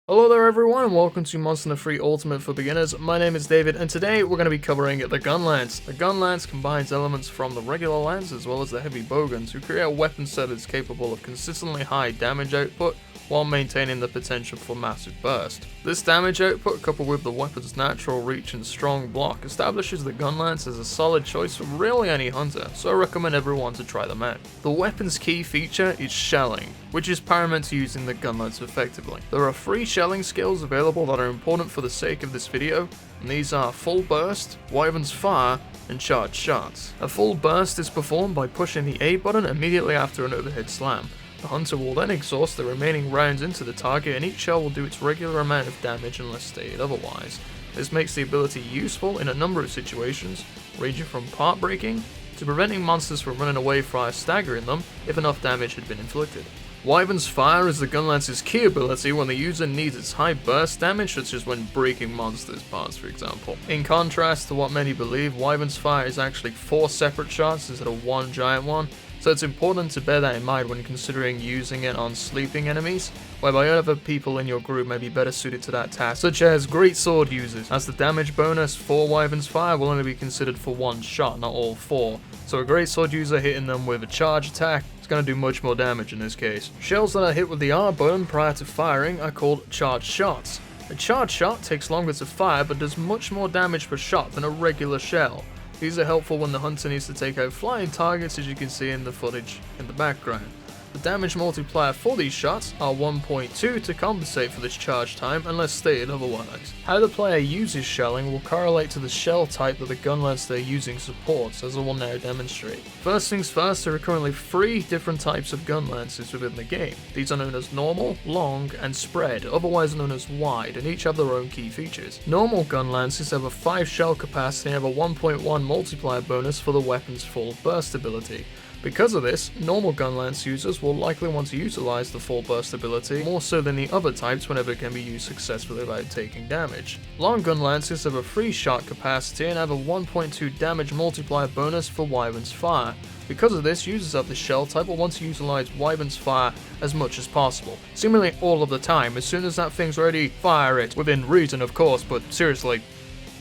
Hello there everyone and welcome to Monster Hunter 3 Ultimate for Beginners. My name is David and today we're going to be covering the Gunlance. The Gunlance combines elements from the regular lance as well as the heavy bowguns to create a weapon set that's capable of consistently high damage output while maintaining the potential for massive burst. This damage output, coupled with the weapon's natural reach and strong block, establishes the Gunlance as a solid choice for really any hunter, so I recommend everyone to try them out. The weapon's key feature is shelling, which is paramount to using the Gunlance effectively. There are 3 shelling skills available that are important for the sake of this video, and these are Full Burst, Wyvern's Fire, and Charged Shots. A full burst is performed by pushing the A button immediately after an overhead slam. The hunter will then exhaust the remaining rounds into the target and each shell will do its regular amount of damage unless stated otherwise. This makes the ability useful in a number of situations, ranging from part breaking to preventing monsters from running away via staggering them if enough damage had been inflicted. Wyvern's Fire is the Gunlance's key ability when the user needs its high burst damage, such as when breaking monsters' parts for example. In contrast to what many believe, Wyvern's Fire is actually 4 separate shots instead of 1 giant one, so it's important to bear that in mind when considering using it on sleeping enemies, whereby other people in your group may be better suited to that task, such as great sword users, as the damage bonus for Wyvern's Fire will only be considered for 1 shot, not all 4. So a great sword user hitting them with a charge attack is going to do much more damage in this case. Shells that are hit with the R button prior to firing are called charged shots. A charged shot takes longer to fire but does much more damage per shot than a regular shell. These are helpful when the hunter needs to take out flying targets, as you can see in the footage in the background. The damage multiplier for these shots are 1.2 to compensate for this charge time unless stated otherwise. How the player uses shelling will correlate to the shell type that the Gunlance they're using supports, as I will now demonstrate. First things first, there are currently 3 different types of Gunlances within the game. These are known as normal, long, and spread, otherwise known as wide, and each have their own key features. Normal Gunlances have a 5 shell capacity and have a 1.1 multiplier bonus for the weapon's full burst ability. Because of this, normal Gunlance users will likely want to utilize the full burst ability more so than the other types whenever it can be used successfully without taking damage. Long Gunlances have a 3 shot capacity and have a 1.2 damage multiplier bonus for Wyvern's Fire. Because of this, users of the shell type will want to utilize Wyvern's Fire as much as possible. Seemingly all of the time, as soon as that thing's ready, fire it. Within reason of course, but seriously,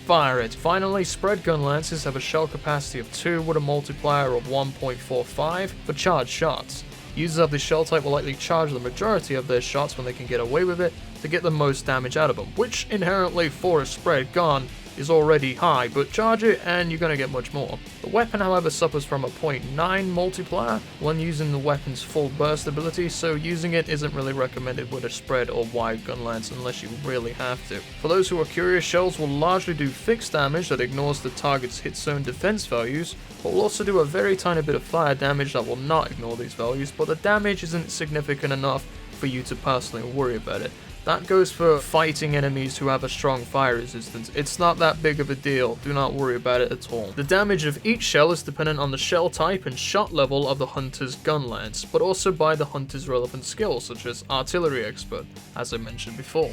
fire it. Finally, spread Gunlances have a shell capacity of 2 with a multiplier of 1.45 for charged shots. Users of this shell type will likely charge the majority of their shots when they can get away with it to get the most damage out of them, which inherently for a spread gun is already high, but charge it and you're going to get much more. The weapon however suffers from a 0.9 multiplier when using the weapon's full burst ability, so using it isn't really recommended with a spread or wide Gunlance unless you really have to. For those who are curious, shells will largely do fixed damage that ignores the target's hit zone defense values, but will also do a very tiny bit of fire damage that will not ignore these values, but the damage isn't significant enough for you to personally worry about it. That goes for fighting enemies who have a strong fire resistance. It's not that big of a deal, do not worry about it at all. The damage of each shell is dependent on the shell type and shot level of the hunter's Gunlance, but also by the hunter's relevant skills such as Artillery Expert, as I mentioned before.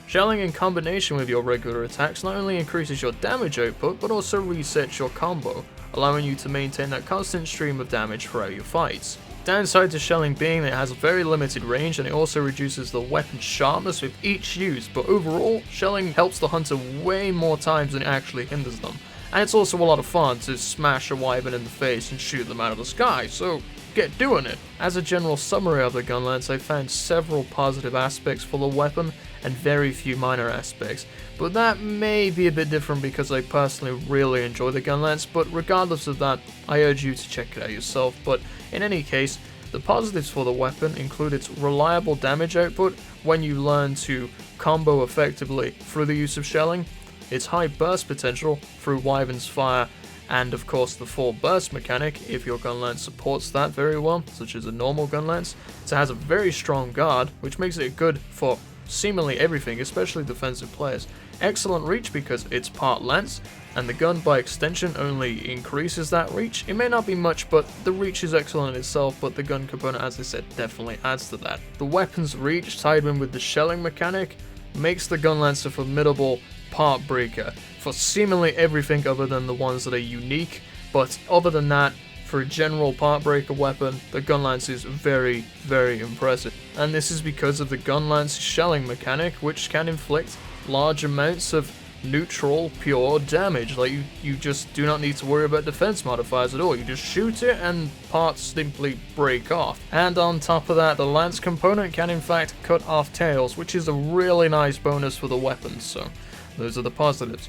Shelling in combination with your regular attacks not only increases your damage output, but also resets your combo, allowing you to maintain that constant stream of damage throughout your fights. Downside to shelling being that it has a very limited range and it also reduces the weapon's sharpness with each use, but overall, shelling helps the hunter way more times than it actually hinders them. And it's also a lot of fun to smash a wyvern in the face and shoot them out of the sky, so get doing it. As a general summary of the Gunlance, I found several positive aspects for the weapon and very few minor aspects, but that may be a bit different because I personally really enjoy the Gunlance, but regardless of that, I urge you to check it out yourself. But in any case, the positives for the weapon include its reliable damage output when you learn to combo effectively through the use of shelling, its high burst potential through Wyvern's Fire, and of course the full burst mechanic if your Gunlance supports that very well, such as a normal Gunlance. It has a very strong guard, which makes it good for seemingly everything, especially defensive players. Excellent reach because it's part lance, and the gun by extension only increases that reach. It may not be much, but the reach is excellent in itself, but the gun component, as I said, definitely adds to that. The weapon's reach tied in with the shelling mechanic makes the Gunlance a formidable part breaker for seemingly everything other than the ones that are unique, but other than that, for a general part breaker weapon, the Gunlance is very, very impressive. And this is because of the Gunlance shelling mechanic, which can inflict large amounts of neutral, pure damage. Like, you just do not need to worry about defense modifiers at all. You just shoot it and parts simply break off. And on top of that, the lance component can in fact cut off tails, which is a really nice bonus for the weapons, so those are the positives.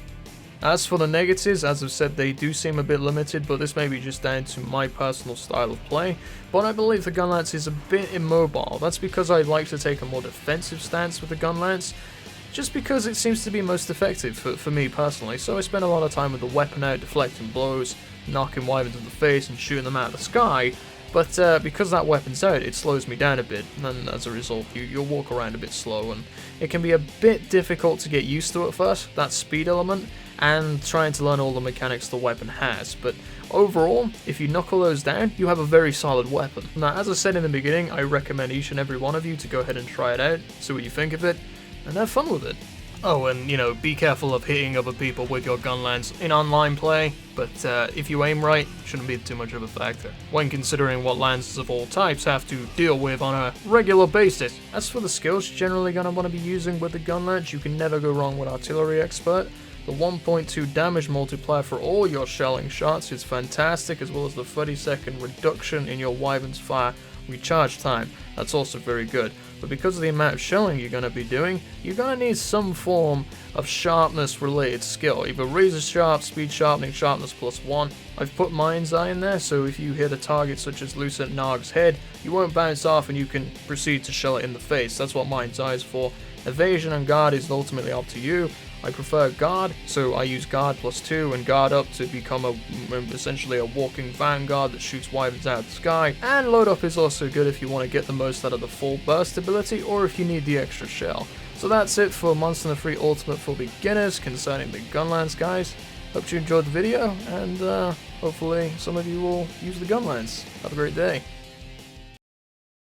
As for the negatives, as I've said, they do seem a bit limited, but this may be just down to my personal style of play. But I believe the Gunlance is a bit immobile. That's because I like to take a more defensive stance with the Gunlance, just because it seems to be most effective for me personally. So I spend a lot of time with the weapon out, deflecting blows, knocking wyverns in the face and shooting them out of the sky. But because that weapon's out, it slows me down a bit, and as a result, you'll walk around a bit slow, and it can be a bit difficult to get used to at first, that speed element, and trying to learn all the mechanics the weapon has. But overall, if you knock all those down, you have a very solid weapon. Now, as I said in the beginning, I recommend each and every one of you to go ahead and try it out, see what you think of it, and have fun with it. Oh, and be careful of hitting other people with your Gunlance in online play, but if you aim right, shouldn't be too much of a factor, when considering what lances of all types have to deal with on a regular basis. As for the skills you're generally going to want to be using with the Gunlance, you can never go wrong with Artillery Expert. The 1.2 damage multiplier for all your shelling shots is fantastic, as well as the 30-second reduction in your wyvern's fire recharge time. That's also very good. But because of the amount of shelling you're going to be doing, you're going to need some form of sharpness related skill, either razor sharp, speed sharpening, sharpness +1. I've put Mind's Eye in there, so if you hit a target such as Lucent Narg's head, you won't bounce off and you can proceed to shell it in the face. That's what Mind's Eye is for. Evasion and guard is ultimately up to you. I prefer guard, so I use guard +2 and guard up to become essentially a walking vanguard that shoots wyverns out of the sky. And load up is also good if you want to get the most out of the full burst ability, or if you need the extra shell. So that's it for Monster Free Ultimate for beginners concerning the Gunlance, guys. Hope you enjoyed the video, and hopefully some of you will use the Gunlance. Have a great day.